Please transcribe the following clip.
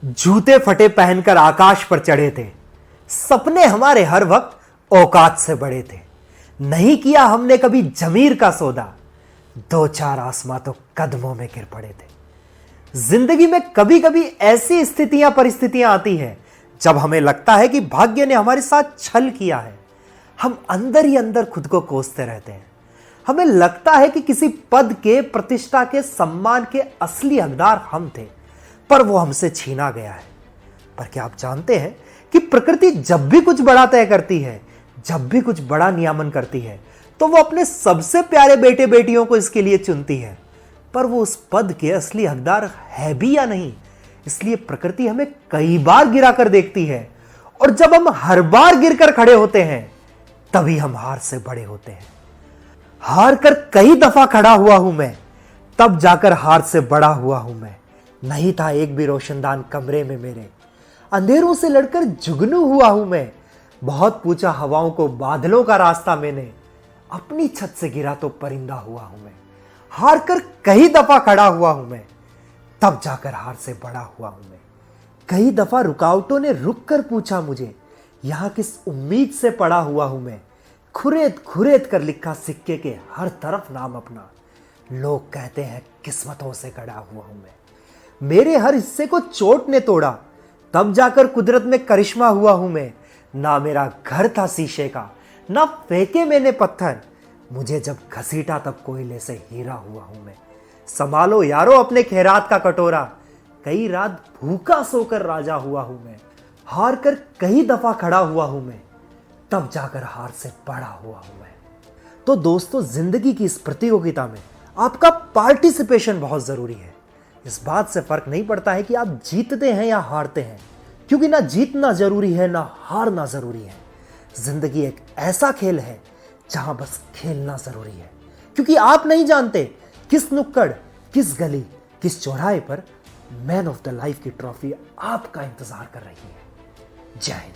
जूते फटे पहनकर आकाश पर चढ़े थे। सपने हमारे हर वक्त औकात से बड़े थे। नहीं किया हमने कभी जमीर का सौदा, दो चार आसमां तो कदमों में गिर पड़े थे। जिंदगी में कभी कभी ऐसी स्थितियां परिस्थितियां आती हैं जब हमें लगता है कि भाग्य ने हमारे साथ छल किया है। हम अंदर ही अंदर खुद को कोसते रहते हैं। हमें लगता है कि किसी पद के, प्रतिष्ठा के, सम्मान के असली हकदार हम थे, पर वो हमसे छीना गया है। पर क्या आप जानते हैं कि प्रकृति जब भी कुछ बड़ा तय करती है, जब भी कुछ बड़ा नियामन करती है, तो वो अपने सबसे प्यारे बेटे बेटियों को इसके लिए चुनती है। पर वो उस पद के असली हकदार है भी या नहीं, इसलिए प्रकृति हमें कई बार गिरा कर देखती है। और जब हम हर बार गिरकर खड़े होते हैं, तभी हम हार से बड़े होते हैं। हार कर कई दफा खड़ा हुआ हूं मैं, तब जाकर हार से बड़ा हुआ हूं मैं। नहीं था एक भी रोशनदान कमरे में मेरे, अंधेरों से लड़कर जुगनू हुआ हूं मैं। बहुत पूछा हवाओं को, बादलों का रास्ता मैंने, अपनी छत से गिरा तो परिंदा हुआ हूं मैं। हार कर कई दफा खड़ा हुआ हूं मैं, तब जाकर हार से बड़ा हुआ हूं मैं। कई दफा रुकावटों ने रुक कर पूछा मुझे, यहां किस उम्मीद से पड़ा हुआ हूं मैं। खुरेद खुरेद कर लिखा सिक्के के हर तरफ नाम अपना। लोग कहते हैं किस्मतों से गड़ा हुआ हूं मैं। मेरे हर हिस्से को चोट ने तोड़ा, तब जाकर कुदरत में करिश्मा हुआ हूं मैं। ना मेरा घर था शीशे का, ना फेंके मैंने पत्थर, मुझे जब घसीटा तब कोयले से हीरा हुआ हूं मैं। संभालो यारो अपने खैरात का कटोरा, कई रात भूखा सोकर राजा हुआ हूं मैं। हार कर कई दफा खड़ा हुआ हूं मैं, तब जाकर हार से बड़ा हुआ हूं मैं। तो दोस्तों, जिंदगी की इस प्रतियोगिता में आपका पार्टिसिपेशन बहुत जरूरी है। इस बात से फर्क नहीं पड़ता है कि आप जीतते हैं या हारते हैं, क्योंकि ना जीतना जरूरी है ना हारना जरूरी है। जिंदगी एक ऐसा खेल है जहां बस खेलना जरूरी है, क्योंकि आप नहीं जानते किस नुक्कड़, किस गली, किस चौराहे पर मैन ऑफ द लाइफ की ट्रॉफी आपका इंतजार कर रही है। जय हिंद।